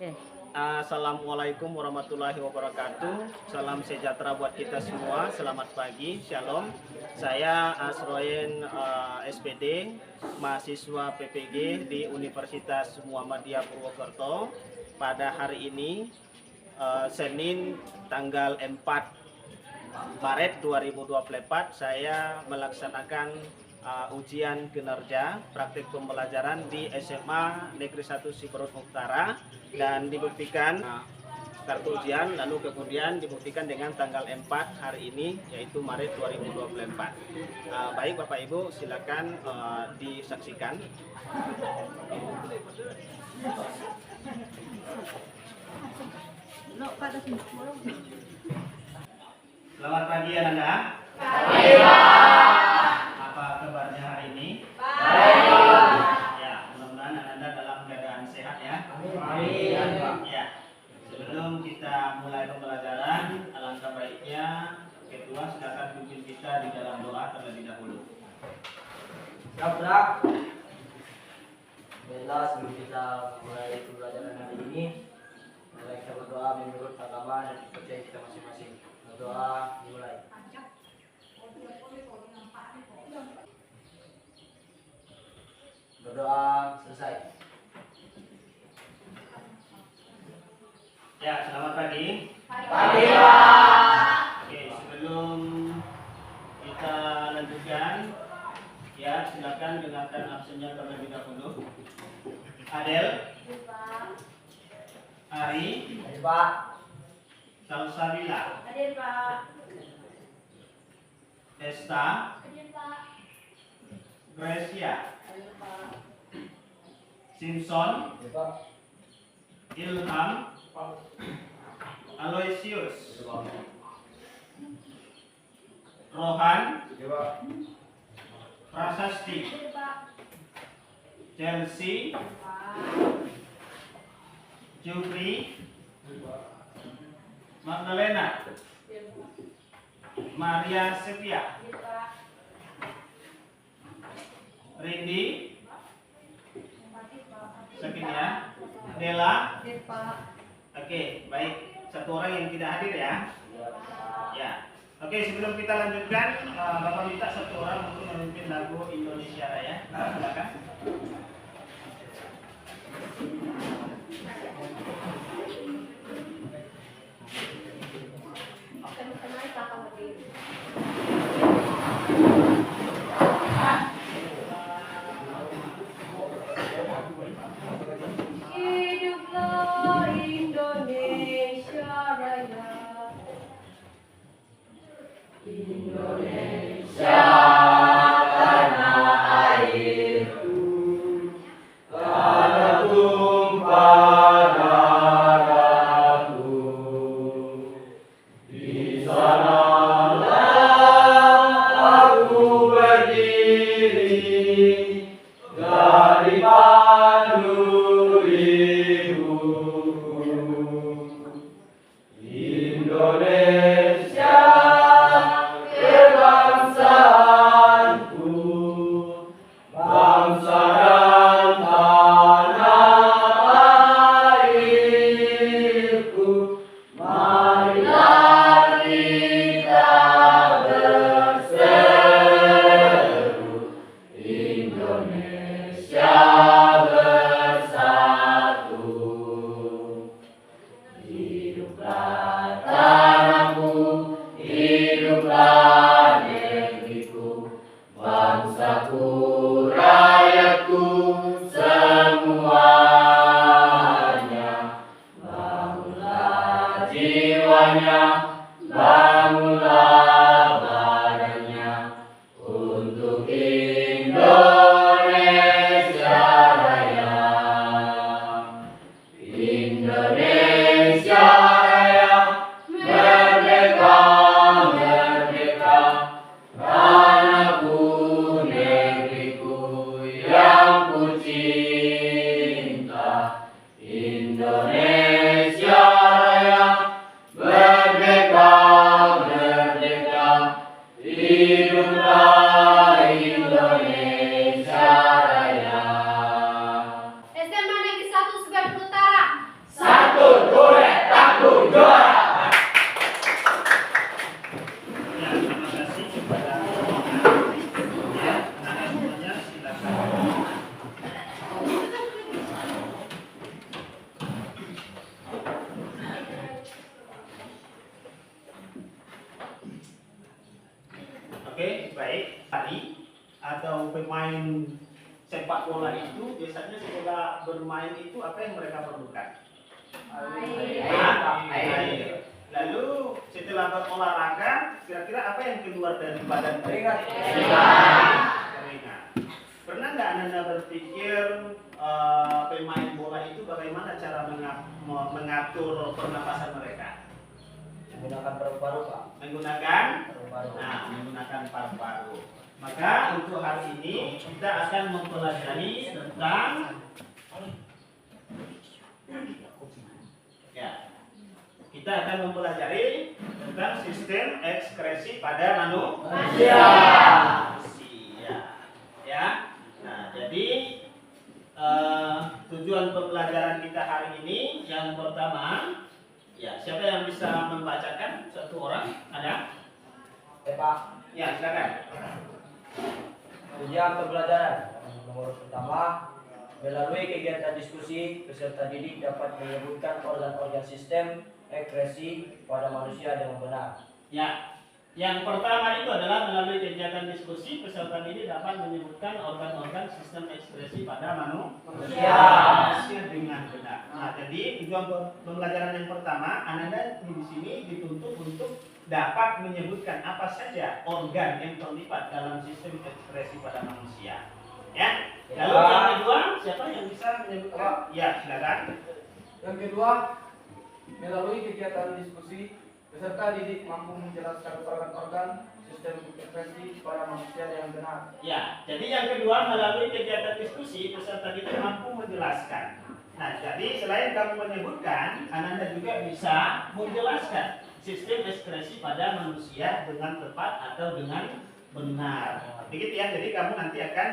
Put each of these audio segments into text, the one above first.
Oke. Assalamualaikum warahmatullahi wabarakatuh. Salam sejahtera buat kita semua. Selamat pagi, shalom. Saya Asroyen SPD, mahasiswa PPG di Universitas Muhammadiyah Purwokerto. Pada hari ini, Senin tanggal 4 Maret 2024, saya melaksanakan ujian kinerja praktik pembelajaran di SMA Negeri 1 Siberut Utara dan dibuktikan kartu ujian, lalu kemudian dibuktikan dengan tanggal 4 hari ini, yaitu Maret 2024. Baik Bapak Ibu, silakan disaksikan. Selamat pagi Ananda. Apa kabarnya hari ini? Ya, mudah-mudahan Ananda dalam keadaan sehat ya. Ya. Sebelum kita mulai pembelajaran, alangkah baiknya Ketua silakan pimpin kita di dalam doa terlebih dahulu. Siap. Bismillah, sebelum kita mulai pembelajaran hari ini, mari kita berdoa menurut agama dan kepercayaan kita masing-masing. Berdoa dimulai. Berdoa selesai. Ya, selamat pagi. Pagi, Pak. Oke, sebelum kita lanjutkan, ya silakan dengarkan absennya terlebih dahulu. Adel, Ari, Hadir, Pak. Salsabila, Hadir Pak. Esta, Hadir Pak. Gracia, Hadir Pak. Simpson, Hadir, Pak. Ilham, Aloysius, Rohan, Hadir, Pak. Prasasti, Hadir Pak. Chelsea, Pak. Jufri, Magdalena, Maria Sepia, Hadir Pak. Rindi, Hadir Pak. sakit ya, Dela. Hadir Pak. Oke, baik. Satu orang yang tidak hadir ya. Ya. Oke, sebelum kita lanjutkan, Bapak minta satu orang untuk memimpin lagu Indonesia Raya. Silakan. Hiduplah Indonesia Raya. Indonesia Raya, merdeka, merdeka. Oke, baik. Tadi atau pemain sepak bola itu biasanya setelah bermain itu apa yang mereka perlukan? Air. Lalu setelah berolahraga, kira-kira apa yang keluar dari badan mereka? Keringat. Pernah nggak Anda berpikir pemain bola itu bagaimana cara mengatur pernapasan mereka? Menggunakan paru-paru, Pak. Menggunakan Paru-paru. menggunakan paru-paru. Maka untuk hari ini kita akan mempelajari tentang kita akan mempelajari tentang sistem ekskresi pada manusia. Ya. Nah, jadi tujuan pembelajaran kita hari ini yang pertama, ya, siapa yang bisa membacakan? Satu orang, ada? Pak. Ya, silakan. Tujuan pembelajaran nomor pertama, melalui kegiatan diskusi, peserta didik dapat menyebutkan organ-organ sistem ekskresi pada manusia dengan benar. Ya, yang pertama itu adalah melalui kegiatan diskusi, peserta didik dapat menyebutkan organ-organ sistem ekskresi pada manusia dengan benar. Nah, jadi tujuan pembelajaran yang pertama, Anda di sini dituntut untuk dapat menyebutkan apa saja organ yang terlibat dalam sistem ekskresi pada manusia. Ya. Lalu yang kedua, siapa yang bisa menyebutkan? Ya, silakan. Yang kedua, melalui kegiatan diskusi, peserta didik mampu menjelaskan organ-organ sistem ekskresi pada manusia yang benar. Ya, jadi yang kedua melalui kegiatan diskusi, peserta didik mampu menjelaskan. Nah, jadi selain kamu menyebutkan, Anda juga bisa menjelaskan sistem ekskresi pada manusia dengan tepat atau dengan benar. Begitu ya, jadi kamu nanti akan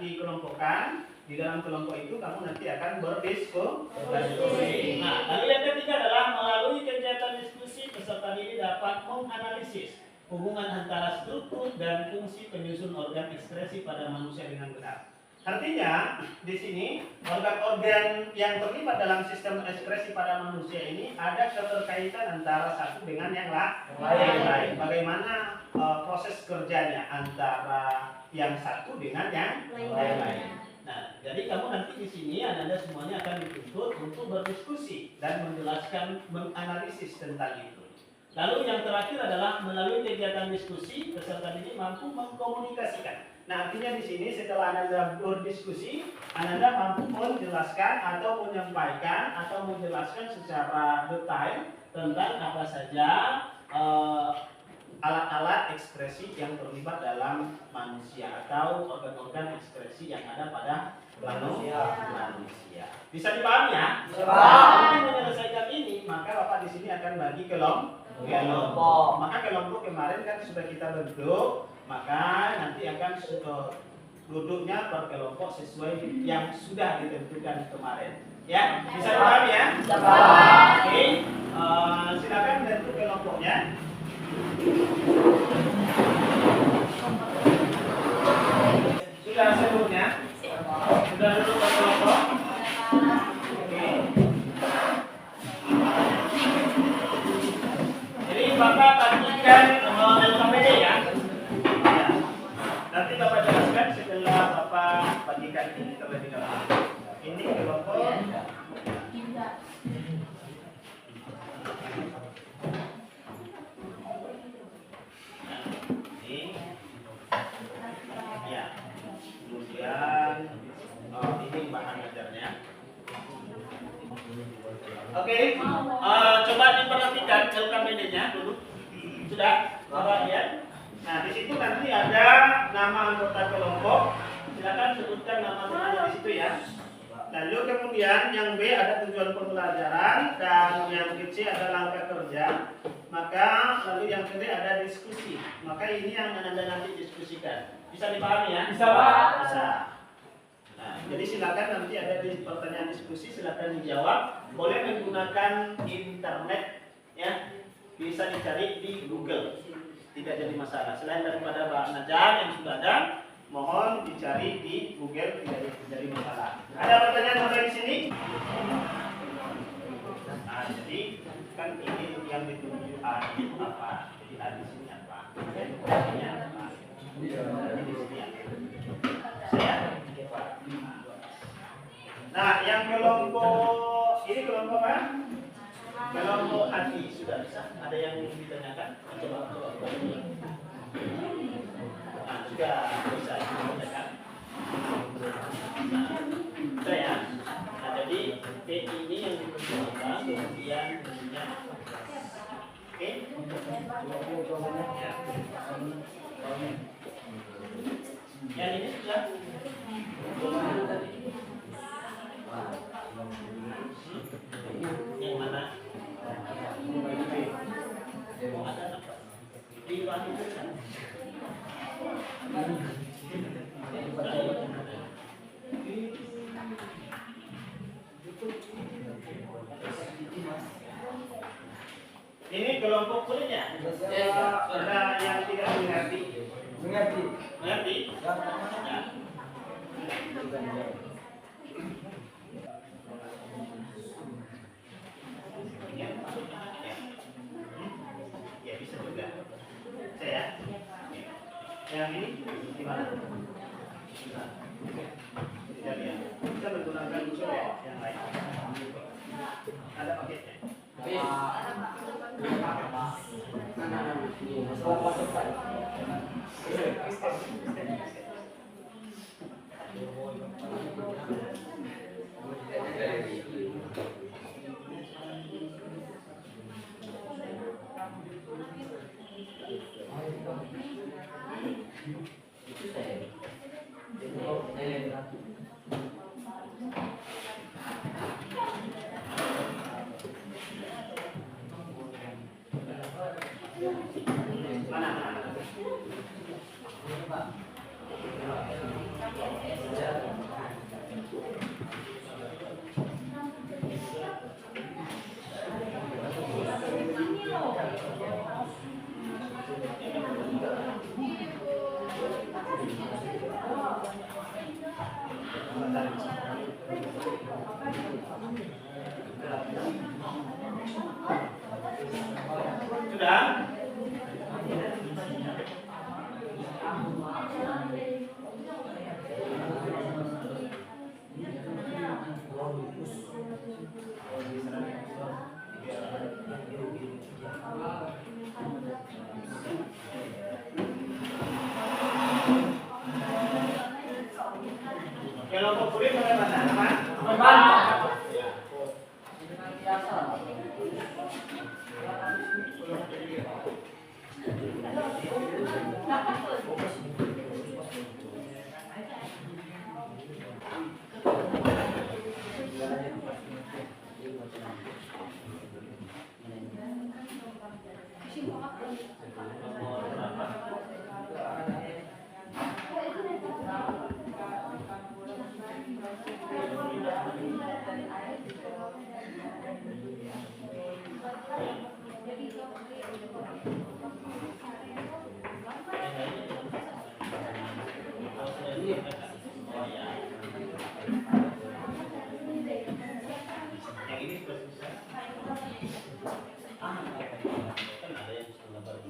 dikelompokkan. Di dalam kelompok itu kamu nanti akan berdiskusi. Nah, lalu yang ketiga adalah melalui kegiatan diskusi, peserta didik dapat menganalisis hubungan antara struktur dan fungsi penyusun organ ekskresi pada manusia dengan benar. Artinya, di sini organ-organ yang terlibat dalam sistem ekskresi pada manusia ini ada keterkaitan antara satu dengan yang lain. Bagaimana proses kerjanya antara yang satu dengan yang lain. Nah, jadi kamu nanti di sini Anda semuanya akan dituntut untuk berdiskusi dan menjelaskan, menganalisis tentang itu. Lalu yang terakhir adalah melalui kegiatan diskusi, peserta didik mampu mengkomunikasikan. Nah, artinya di sini setelah Anda berdiskusi, Anda mampu menjelaskan atau menyampaikan atau menjelaskan secara detail tentang apa saja alat-alat ekskresi yang terlibat dalam manusia atau organ-organ ekskresi yang ada pada manusia. Bisa dipahami ya? Bisa. Untuk menyelesaikan ini, maka Bapak di sini akan bagi kelompok. Maka kelompok kemarin kan sudah kita bentuk, maka nanti akan duduknya per kelompok sesuai yang sudah ditentukan kemarin. Ya, bisa dipahami ya? Bisa. Oke, silakan bentuk kelompoknya. Sudah seluruhnya? Sudah duduk per kelompok? Oke. Jadi Bapak bagikan LKPD ya. Nanti Bapak jelaskan setelah Bapak bagikan ini terlebih dahulu. Ini kelompok. Ini bahan ajarnya. Oke, coba diperhatikan LKPD-nya dulu. Sudah, Bapak lihat. Nah, di situ nanti ada nama anggota kelompok. Silakan sebutkan nama-namanya di situ ya. Lalu kemudian yang B ada tujuan pembelajaran dan yang C ada langkah kerja. Maka lalu yang D ada diskusi. Maka ini yang Anda nanti diskusikan. Bisa dipahami ya? Bisa, Pak. Bisa. Nah, jadi silakan nanti ada di pertanyaan diskusi silakan dijawab. Boleh menggunakan internet ya. Bisa dicari di Google. Tidak jadi masalah. Selain daripada Pak Najam yang sudah ada, mohon dicari di Google, tidak jadi masalah. Ada pertanyaan sampai di sini? Nah, jadi kan ini yang dituju A itu apa? Jadi A di sini apa? Artinya apa? Saya. Nah, yang kelompok ini kelompok apa? Kelompok hati sudah bisa. Ada yang ditanyakan? Coba. Nah, sudah bisa ditanyakan. Sudah ya. Nah, jadi P ini yang diperlukan, kemudian bunyinya. Oke? Ya. Yang ini sudah. Yang mana? Mau ada apa? Di bawah itu kan? Ini kelompok kulitnya. Ada yang tidak mengerti. Mengerti. Ya. Ya bisa juga. Saya. Yang ini gimana? Tidak ya. Kita menggunakan unsur ya yang lain. Ada paketnya. Sudah? Kelompok kulit bagaimana? Aman? Yang ini susah. Kan ada yang sudah baru.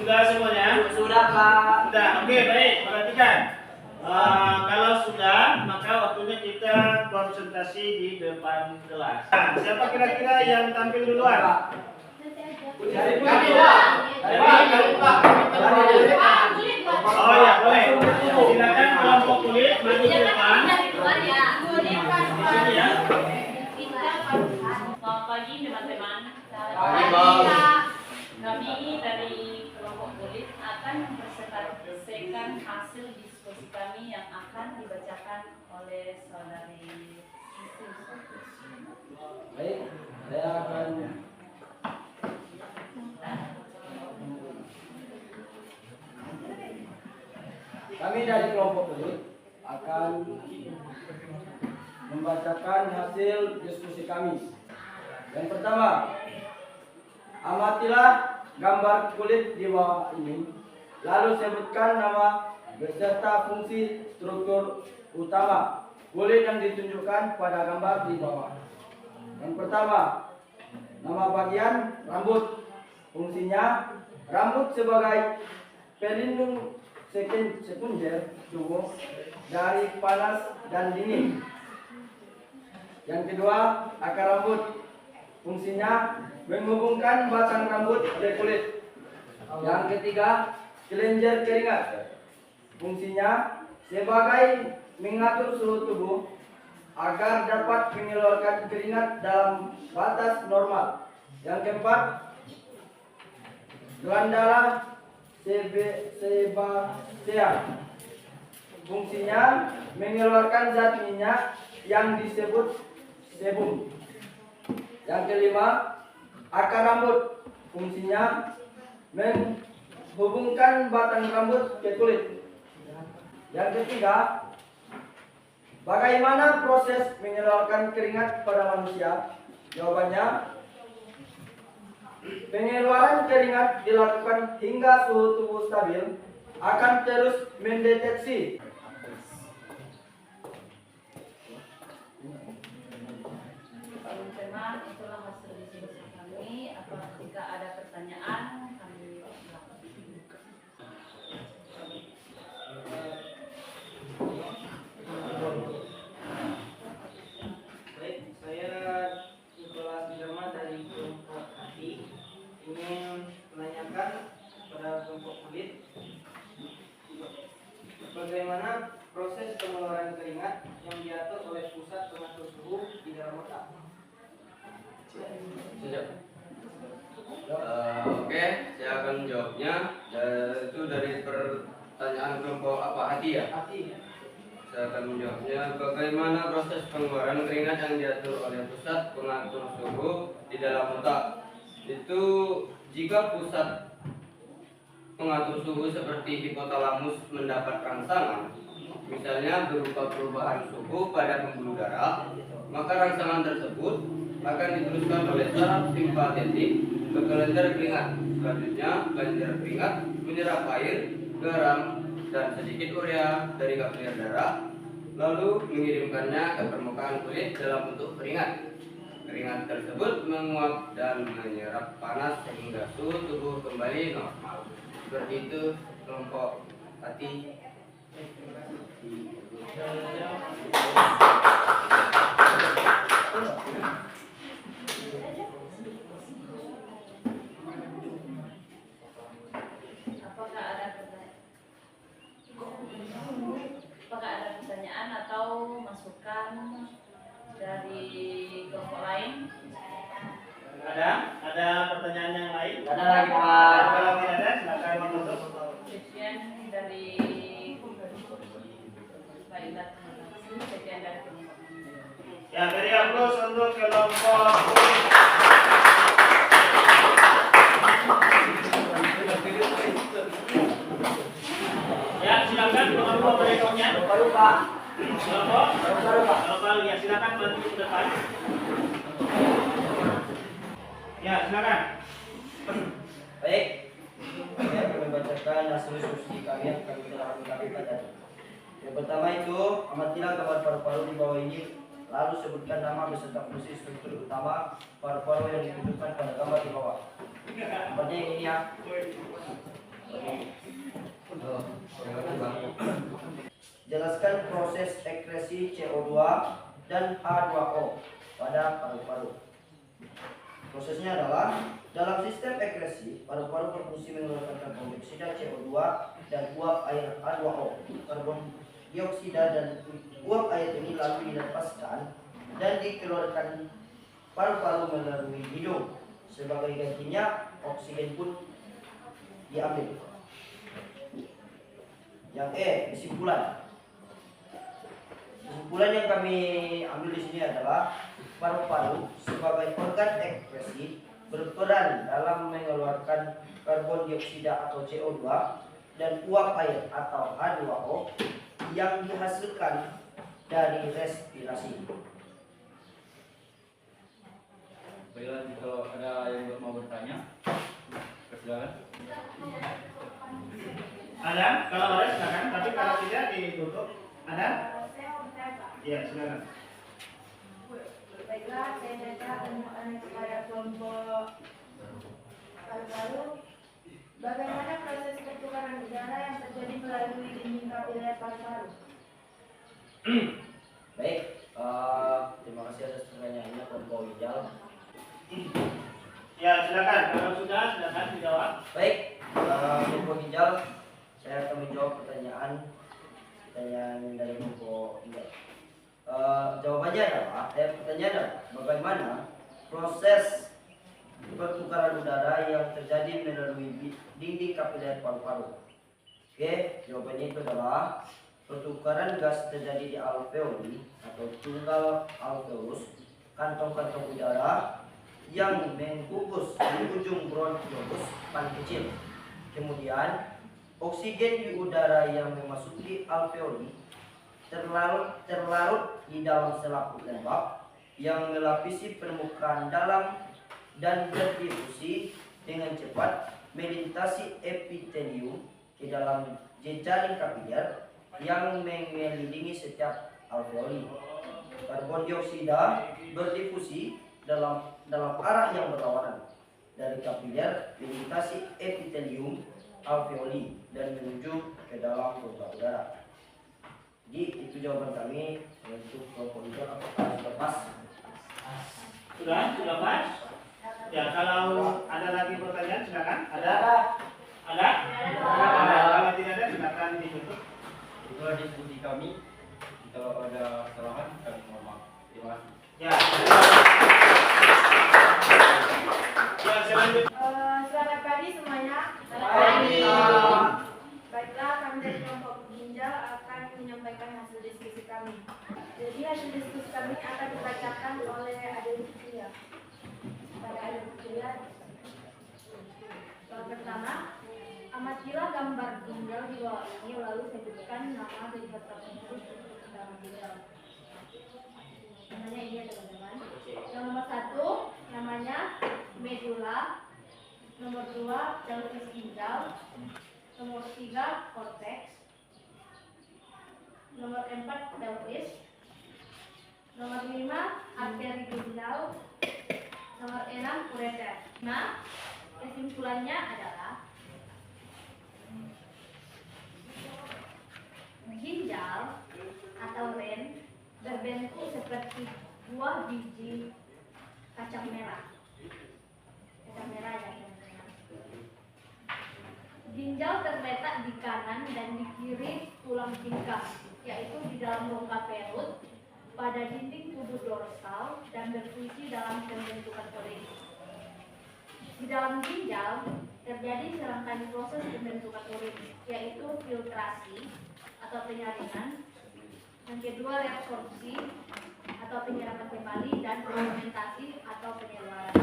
Sudah semuanya? Sudah, Pak. Sudah, oke, baik. Perhatikan. Kalau sudah, maka waktunya kita konsentrasi di depan kelas. Nah, siapa kira-kira yang tampil duluan? Dari Pak. Oh ya, boleh. Silakan kelompok kulit maju ke depan. Di sini ya. Selamat pagi teman-teman. Pagi, Bang. Kami dari kelompok kulit akan mempresentasikan hasil diskusi kami yang akan dibacakan oleh saudari Siti. Baik, saya akan kami dari kelompok kulit akan membacakan hasil diskusi kami. Yang pertama, amatilah gambar kulit di bawah ini, lalu sebutkan nama beserta fungsi struktur utama kulit yang ditunjukkan pada gambar di bawah. Yang pertama, nama bagian rambut. Fungsinya, rambut sebagai pelindung sekunder tubuh dari panas dan dingin. Yang kedua, akar rambut. Fungsinya menghubungkan batang rambut ke kulit. Yang ketiga, kelenjar keringat. Fungsinya sebagai mengatur suhu tubuh agar dapat mengeluarkan keringat dalam batas normal. Yang keempat, glandula sebasea. Fungsinya mengeluarkan zat minyak yang disebut sebum. Yang kelima, akar rambut. Fungsinya menghubungkan batang rambut ke kulit. Yang ketiga, bagaimana proses mengeluarkan keringat pada manusia? Jawabannya, pengeluaran keringat dilakukan hingga suhu tubuh stabil, akan terus mendeteksi Teman-teman, itulah hasil diskusi kami. Jika ada pertanyaan, kami silakan. Baik, saya Nicholas Jerman dari kelompok hati ingin menanyakan pada kelompok kulit bagaimana proses pengeluaran keringat yang diatur oleh pusat pengatur suhu di dalam otak. Oke, saya akan menjawabnya. Itu dari pertanyaan kelompok apa hati ya? Hati. Saya akan menjawabnya. Bagaimana proses pengeluaran keringat yang diatur oleh pusat pengatur suhu di dalam otak? Itu jika pusat pengatur suhu seperti hipotalamus mendapat rangsangan, misalnya berupa perubahan suhu pada pembuluh darah, maka rangsangan tersebut akan diteruskan oleh saraf simpatetik ke kelenjar keringat. Selanjutnya, kelenjar keringat menyerap air, garam, dan sedikit urea dari kapiler darah, lalu mengirimkannya ke permukaan kulit dalam bentuk keringat. Keringat tersebut menguap dan menyerap panas sehingga suhu tubuh kembali normal. Seperti itu kelompok hati. Apakah ada pertanyaan atau masukan dari kelompok lain? Ada pertanyaan yang lain? Ada lagi, Pak. Kalau tidak ada, silakan menutup. Sekian dari baiklah, terima kasih. Sekian dari kelompok kami. Ya, beri aplaus untuk kelompok ya, silakan kelompok berikutnya. Lupa. Kelompok ya, silakan maju ke depan. Ya, silakan. Baik, saya akan membacakan hasil diskusi kami yang kami telah lakukan tadi. Yang pertama itu, amatilah gambar paru-paru di bawah ini, lalu sebutkan nama beserta fungsi struktur utama paru-paru yang ditunjukkan pada gambar di bawah. Seperti yang ini ya. Yang kedua, Jelaskan proses ekresi CO2 dan H2O pada paru-paru. Prosesnya adalah dalam sistem ekresi, paru-paru berfungsi mengeluarkan karbon dioksida CO2 dan uap air H2O. Karbon dioksida dan uap air ini lalu dilepaskan dan dikeluarkan paru-paru melalui hidung. Sebagai gantinya, oksigen pun diambil. Yang kesimpulan. Kesimpulan yang kami ambil di sini adalah paru-paru sebagai organ ekskresi berperan dalam mengeluarkan karbon dioksida atau CO2 dan uap air atau H2O yang dihasilkan dari respirasi. Baiklah, kalau ada yang mau bertanya, silakan. Ada? Kalau ada silakan, tapi kalau tidak ditutup. Ada? Saya mau bertanya, Pak. Iya, silakan. Baiklah, saya baca kepada kelompok paru-paru. Bagaimana proses pertukaran udara yang terjadi melalui dinding kapiler paru-paru? Baik, terima kasih atas pertanyaannya kelompok hijau. Ya, silakan. Kalau sudah, silakan dijawab. Baik, kelompok hijau, saya akan menjawab pertanyaan dari kelompok hijau. Jawabannya adalah, pertanyaan adalah bagaimana proses pertukaran udara yang terjadi melalui dinding kapiler paru-paru. Oke, jawabannya itu adalah pertukaran gas terjadi di alveoli atau tunggal alveolus, kantong-kantong udara yang mengukus di ujung bronkiolus paling kecil. Kemudian oksigen di udara yang memasuki alveoli terlarut di dalam selaput lembab yang melapisi permukaan dalam dan berdifusi dengan cepat melintasi epitelium di dalam jejaring kapiler yang mengelilingi setiap alveoli. Karbon dioksida berdifusi dalam arah yang berlawanan dari kapiler melintasi epitelium alveoli dan menuju ke dalam rongga udara. Jadi itu jawaban kami untuk kelompok hijau. Apakah sudah pas? Sudah pas? Ya, kalau ada lagi pertanyaan silakan. Ada? Ada? Kalau tidak ada silakan ditutup. Itulah diskusi kami. Kalau ada kesalahan, kami mohon maaf. Terima kasih. Ya. Ya, selanjutnya. Selamat pagi semuanya. Selamat pagi. Baiklah, kami dari kelompok ginjal akan menyampaikan hasil diskusi kami. Jadi hasil diskusi kami akan dibacakan oleh Adik Fitriya. Pada Adik Fitriya. Soal pertama, amatilah gambar ginjal di bawah ini lalu sebutkan nama penyebab tertentu dalam ginjal. Namanya ini ya teman-teman. Yang nomor 1 namanya medula. Nomor 2 pelvis ginjal. Nomor 3 korteks. Nomor 4 pelvis. Nomor 5 arteri ginjal. Nomor 6 ureter. Nah, kesimpulannya adalah ginjal atau ren berbentuk seperti buah biji kacang merah. Kacang merah ya teman-teman. Ginjal terletak di kanan dan di kiri tulang pinggang, yaitu di dalam rongga perut, pada dinding tubuh dorsal dan berfungsi dalam pembentukan urin. Di dalam ginjal terjadi serangkaian proses pembentukan urin, yaitu filtrasi atau penyaringan, yang kedua reabsorpsi atau penyerapan kembali, dan fermentasi atau penyeluruhan.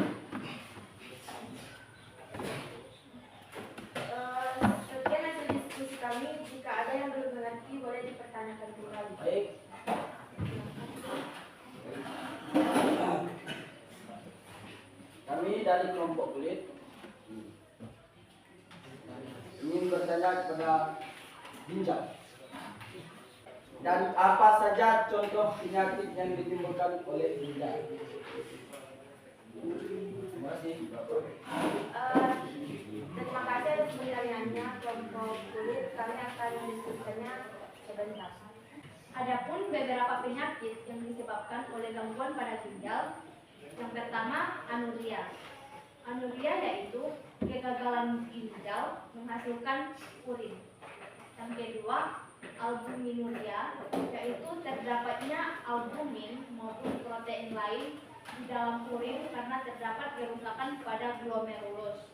Sekian hasil diskusi kami. Jika ada yang belum mengerti boleh dipertanyakan kembali. Baik. Kami dari kelompok kulit ingin bertanya kepada ginjal. Dan apa saja contoh penyakit yang ditimbulkan oleh ginjal? Terima kasih. Terima kasih atas pertanyaannya sebentar. Adapun beberapa penyakit yang disebabkan oleh gangguan pada ginjal, yang pertama anuria. Anuria yaitu kegagalan ginjal menghasilkan urin. Yang kedua albuminuria, yaitu terdapatnya albumin maupun protein lain di dalam urin karena terdapat kerusakan pada glomerulus.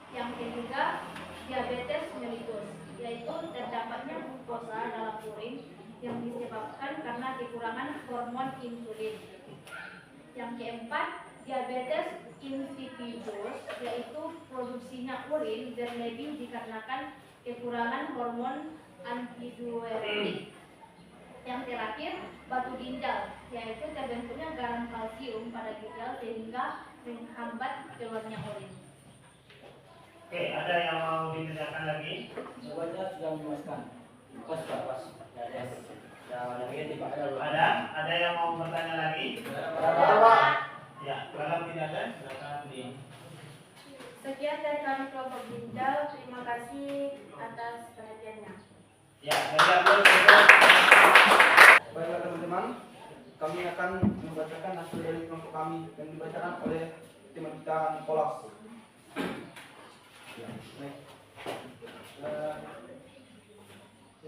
Yang ketiga diabetes mellitus, yaitu terdapatnya glukosa dalam urin yang disebabkan karena kekurangan hormon insulin. Yang keempat, diabetes insipidus, yaitu produksinya urin berlebih dikarenakan kekurangan hormon antidiuretik. Yang terakhir, batu ginjal, yaitu terbentuknya garam kalsium pada ginjal sehingga menghambat keluarnya urin. Oke, ada yang mau ditanyakan lagi? Semuanya sudah menjelaskan. Pas. Ada yang mau bertanya lagi? Ya, kalau tidak ada, silakan di. Sekian dari kami kelompok ginjal. Terima kasih atas perhatiannya. Ya, saya Baiklah teman-teman, kami akan membacakan hasil dari kelompok kami yang dibacakan oleh tim kita Nicholas.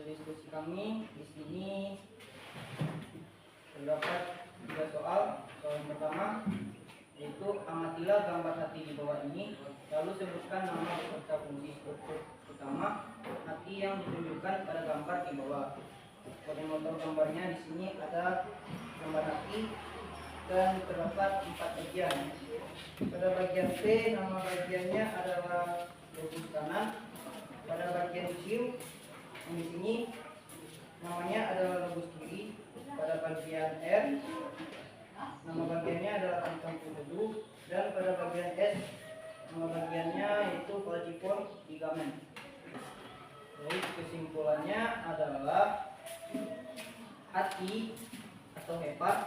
Diskusi kami di sini terdapat 3 soal. Soal yang pertama yaitu amatilah gambar hati di bawah ini, lalu sebutkan nama beserta fungsi struktur utama hati yang ditunjukkan pada gambar di bawah. Koordinator gambarnya di sini ada gambar hati dan terdapat 4 bagian. Pada bagian P, nama bagiannya adalah lobus kanan. Pada bagian Q yang di sini namanya adalah lobus kiri. Pada bagian R nama bagiannya adalah kantong tubuh, dan pada bagian S nama bagiannya yaitu falciform ligamen. Jadi kesimpulannya adalah hati atau hepat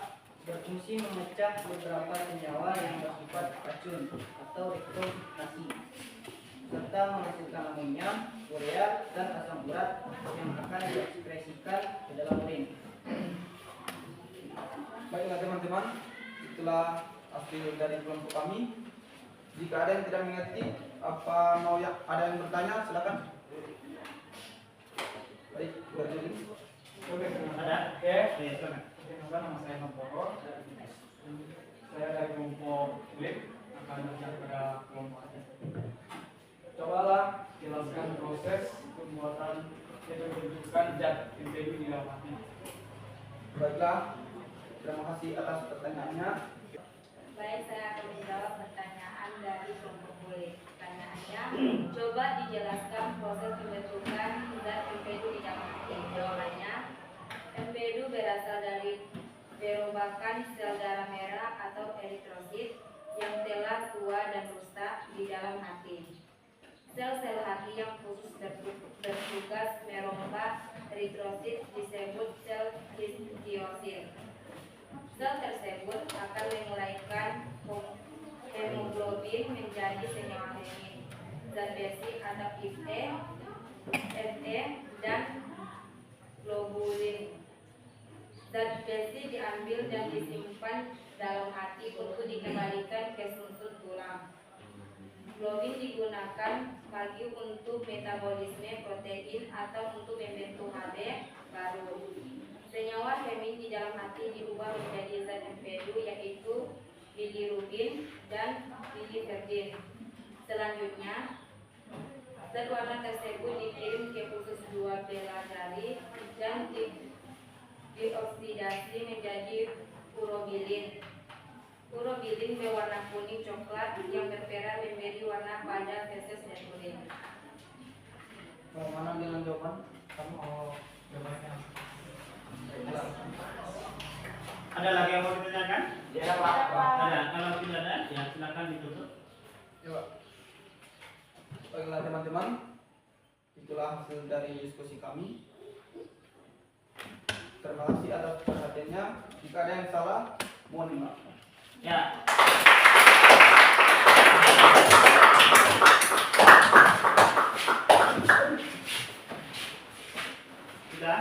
berfungsi memecah beberapa senyawa yang bersifat racun atau ektosinasi, serta menghasilkan amonia, urea, dan asam urat yang akan diekspresikan ke dalam urin. Baiklah teman-teman, itulah hasil dari kelompok kami. Jika ada yang tidak mengerti, ada yang bertanya, silakan. Baik, berjudi. ada. Ya, Silakan. nama saya Nomporo. Saya dari kelompok WIP akan bertanya kepada kelompok A. Cobalah jelaskan proses pembuatan yang menunjukkan zat MPU di dalam hati. Baiklah, terima kasih atas pertanyaannya. Baik, saya akan menjawab pertanyaan dari kelompok bule. Pertanyaannya, coba dijelaskan proses pembentukan zat empedu di dalam hati. Jawabannya, empedu berasal dari perombakan sel darah merah atau eritrosit yang telah tua dan rusak di dalam hati. Sel-sel hati yang khusus bertugas merombak eritrosit disebut sel histiosit. Sel tersebut akan menguraikan hemoglobin menjadi senyawa hemin, zat besi adaptif E, Fe, dan globulin. Zat besi diambil dan disimpan dalam hati untuk dikembalikan ke susun tulang. Globin digunakan bagi untuk metabolisme protein atau untuk membentuk HB baru. Senyawa hemin di dalam hati diubah menjadi zat empedu, yaitu bilirubin dan biliverdin. Selanjutnya, zat warna tersebut dikirim ke usus 2 belah jari dan dioksidasi menjadi urobilin. Urobilin berwarna kuning coklat yang berperan memberi warna pada feses dan urin. Bagaimana dengan jawaban? Kamu mau jawabannya? Ada lagi yang mau ditanyakan? Ya, Pak. Ada. Kalau tidak ada, ya silakan ditutup. Ya, Pak. Baiklah teman-teman, itulah hasil dari diskusi kami. Terima kasih atas perhatiannya. Jika ada yang salah, mohon dimaafkan. Ya. Sudah?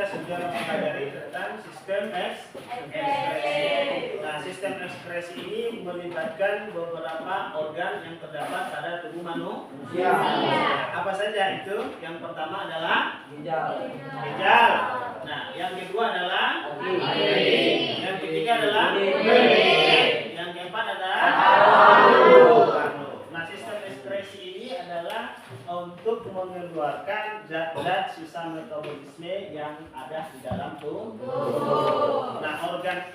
kita sudah mempelajari tentang sistem ekspresi. Nah, sistem ekspresi ini melibatkan beberapa organ yang terdapat pada tubuh manusia. Apa saja itu? Yang pertama adalah ginjal. Nah, yang kedua adalah hati. Yang ketiga adalah kulit. Yang keempat adalah paru. Nah, sistem ekspresi ini adalah untuk mengeluarkan zat-zat sisa metabolisme yang ada di dalam tubuh. Nah,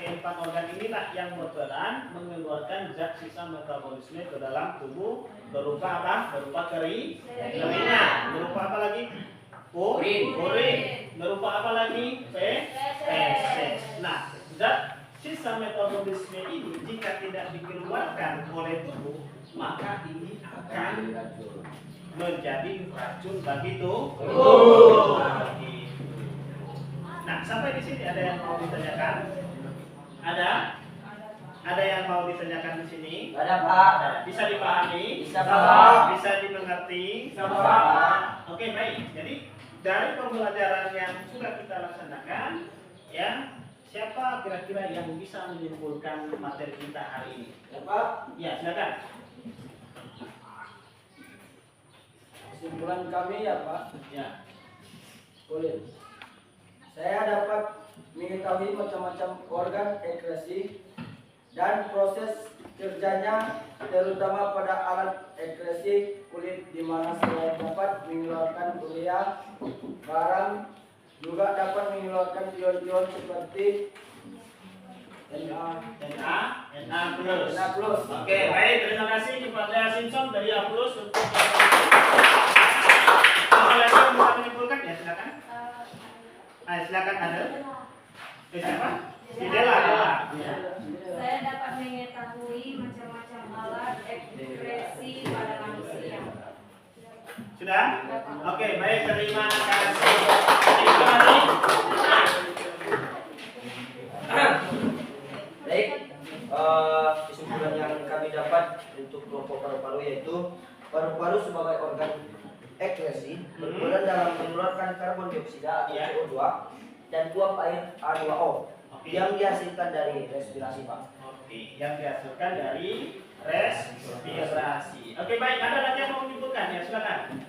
keempat organ inilah yang berperan mengeluarkan zat sisa metabolisme ke dalam tubuh berupa apa? Berupa keringat. Berupa apa lagi? Urin. Berupa apa lagi? Feses. Nah, zat sisa metabolisme ini jika tidak dikeluarkan oleh tubuh, maka ini akan menjadi racun bagi tubuh. Nah, sampai di sini ada yang mau ditanyakan? Ada yang mau ditanyakan di sini? Ada Pak. Bisa dipahami? Bisa Pak. Bisa dimengerti? Bisa Pak. Oke, baik. Jadi dari pembelajaran yang sudah kita laksanakan, ya, siapa kira-kira yang bisa menyimpulkan materi kita hari ini? Ya Pak. Ya, silakan. Kesimpulan kami ya Pak. Ya. Boleh. Saya dapat mengetahui macam-macam organ ekskresi dan proses kerjanya, terutama pada alat ekskresi kulit di mana selain dapat mengeluarkan urea, barang juga dapat mengeluarkan ion-ion seperti Na plus. Na+. Oke, baik. Terima kasih kepada Simpson dari A plus untuk apa lagi yang bisa menyimpulkan? Ya, silakan. Silakan ada. Siapa? Dela. Ya. Saya dapat mengetahui macam-macam alat ekspresi pada manusia. Sudah? Oke, baik. Terima kasih. Terima kasih. Baik, kesimpulan yang kami dapat untuk kelompok paru-paru yaitu paru-paru sebagai organ ekskresi berperan dalam mengeluarkan karbon dioksida atau CO2 dan uap air H2O yang dihasilkan dari respirasi Pak. Oke, yang dihasilkan dari respirasi. Oke, baik. Ada lagi yang mau menyimpulkan? Ya, silakan.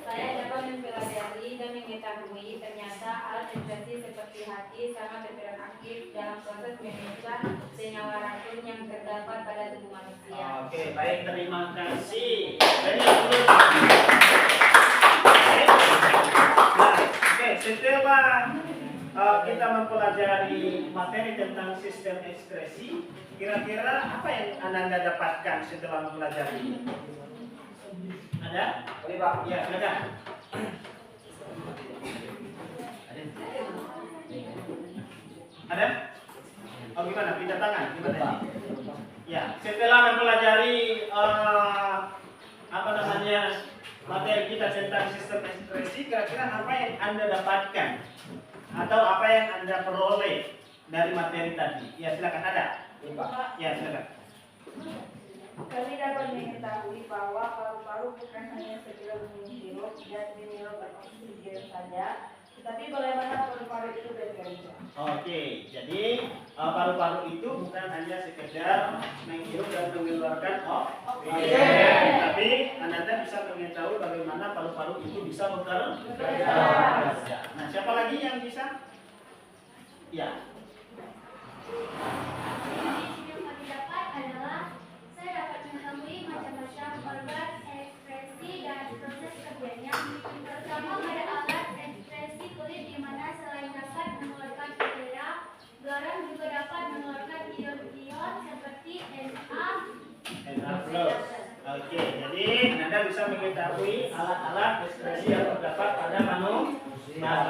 Saya dapat mempelajari dan mengetahui ternyata alat ekspresi seperti hati sangat berperan aktif dalam proses menghilangkan senyawa racun yang terdapat pada tubuh manusia. Oke, baik. Terima kasih. Dan yang belum. Oke, setelah kita mempelajari materi tentang sistem ekspresi, kira-kira apa yang Anda dapatkan setelah mempelajari ini? Ada? Boleh Pak. Ya, silakan. Ada? Oh, gimana? Pindah tangan? Gimana ini? Ya, setelah mempelajari materi kita tentang sistem ekspresi, kira-kira apa yang Anda dapatkan atau apa yang Anda peroleh dari materi tadi? Ya, silakan. Ada? Ya, silakan. Kami dapat mengetahui bahwa paru-paru bukan hanya sekedar menghirup dan mengeluarkan oksigen saja, tetapi bagaimana paru-paru itu bekerja. Oke, jadi paru-paru itu bukan hanya sekedar menghirup dan mengeluarkan oksigen, tapi Anda bisa mengetahui bagaimana paru-paru itu bisa bekerja. Nah, siapa lagi yang bisa? Ya. Yang kami dapat adalah saya dapat mengetahui macam-macam organ ekspresi dan proses kerjanya, terutama pada alat ekspresi kulit di mana selain dapat mengeluarkan urea, garam juga dapat mengeluarkan ion-ion seperti Na+. Oke, jadi Anda bisa mengetahui alat-alat ekspresi yang terdapat pada manusia.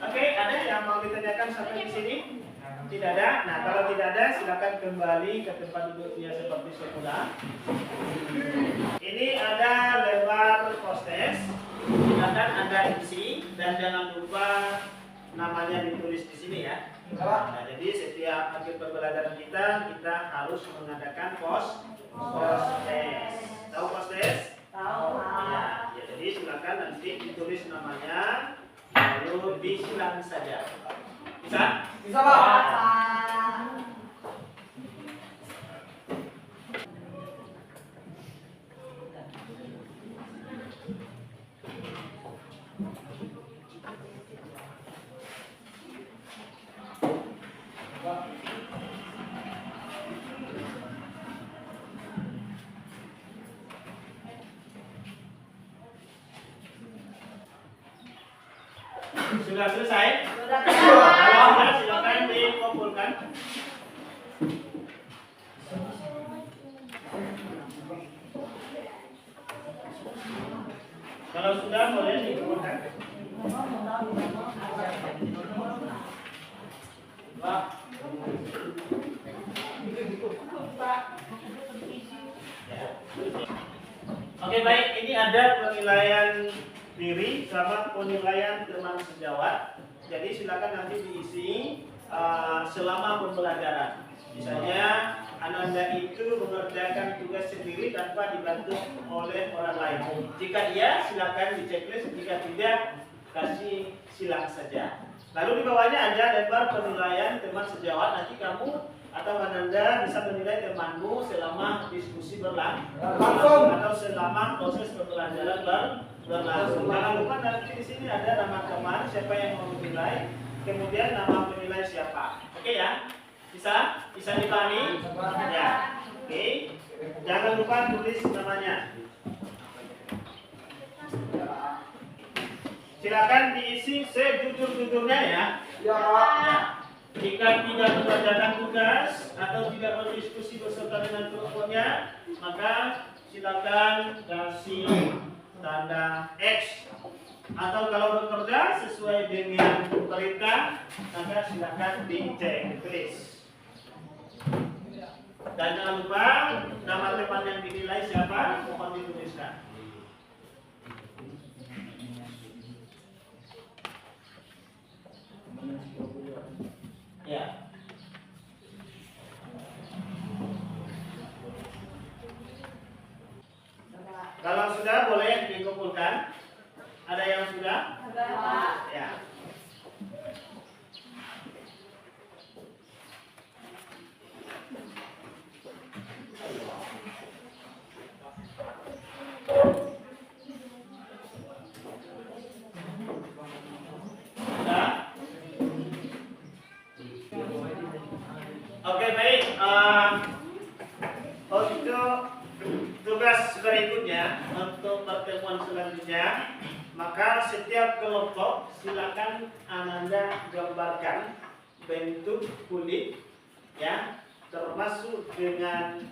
Oke, ada yang mau ditanyakan sampai di sini? Tidak ada? Nah, kalau tidak ada, silakan kembali ke tempat duduknya seperti semula. Ini ada lembar prostes. Silakan Anda isi dan jangan lupa namanya ditulis di sini ya. Nah, jadi setiap akhir pembelajaran kita harus mengadakan prostes. Tahu prostes? Tahu. Ya, jadi silakan nanti ditulis namanya, lalu lalu disilang saja. Bisa? Bisa, Pak. Sudah selesai? Kalau sudah, silakan dikumpulkan. Kalau sudah, boleh dikumpulkan. Oke, baik, ini ada penilaian diri sama penilaian teman sejawat. Jadi silakan nanti diisi selama pembelajaran. Misalnya Ananda itu mengerjakan tugas sendiri tanpa dibantu oleh orang lain. Jika iya, silakan di checklist. Jika tidak, kasih silang saja. Lalu di bawahnya ada lembar penilaian teman sejawat. Nanti kamu atau Ananda bisa menilai temanmu selama diskusi berlangsung atau selama proses pembelajaran berlangsung. Jangan lupa nanti di sini ada nama teman, siapa yang mau menilai, kemudian nama penilai siapa. Oke ya? Bisa dipahami? Ya. Oke. Jangan lupa tulis namanya. Silakan diisi sejujur-jujurnya ya. Ya, Pak. Ya. Jika tidak mengerjakan tugas atau tidak berdiskusi beserta dengan kelompoknya, maka silakan kasih tanda X. Atau kalau bekerja sesuai dengan perintah, maka silakan di checklist. Dan jangan lupa nama teman yang dinilai siapa, mohon dituliskan. Ya. Kalau sudah boleh dikumpulkan. Ada yang sudah? Ya. Sudah? Oke, baik. Untuk tugas berikutnya untuk pertemuan selanjutnya, maka setiap kelompok silakan Ananda gambarkan bentuk kulit ya, termasuk dengan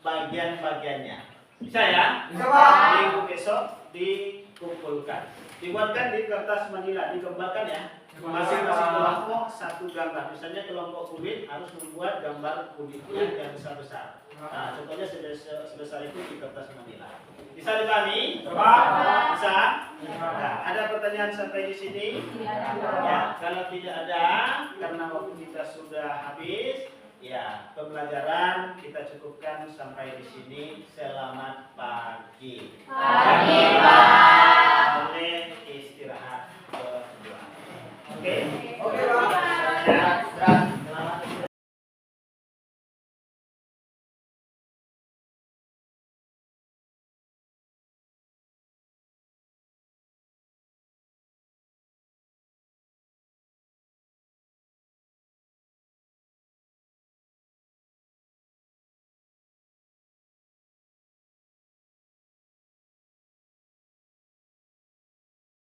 bagian-bagiannya. Bisa ya? Bisa, Pak. Minggu besok dikumpulkan. Dibuatkan di kertas manila, digambarkan ya. Masing-masing kelompok satu gambar. Misalnya kelompok kulit harus membuat gambar kulitnya yang besar-besar. Nah, contohnya sebesar itu di kertas manila. Bisa dipahami? Bisa? Nah, ada pertanyaan sampai di sini? Ya, kalau tidak ada, karena waktu kita sudah habis, ya, pembelajaran kita cukupkan sampai di sini. Selamat pagi. Pagi, Pak. Boleh istirahat berdua. Oke?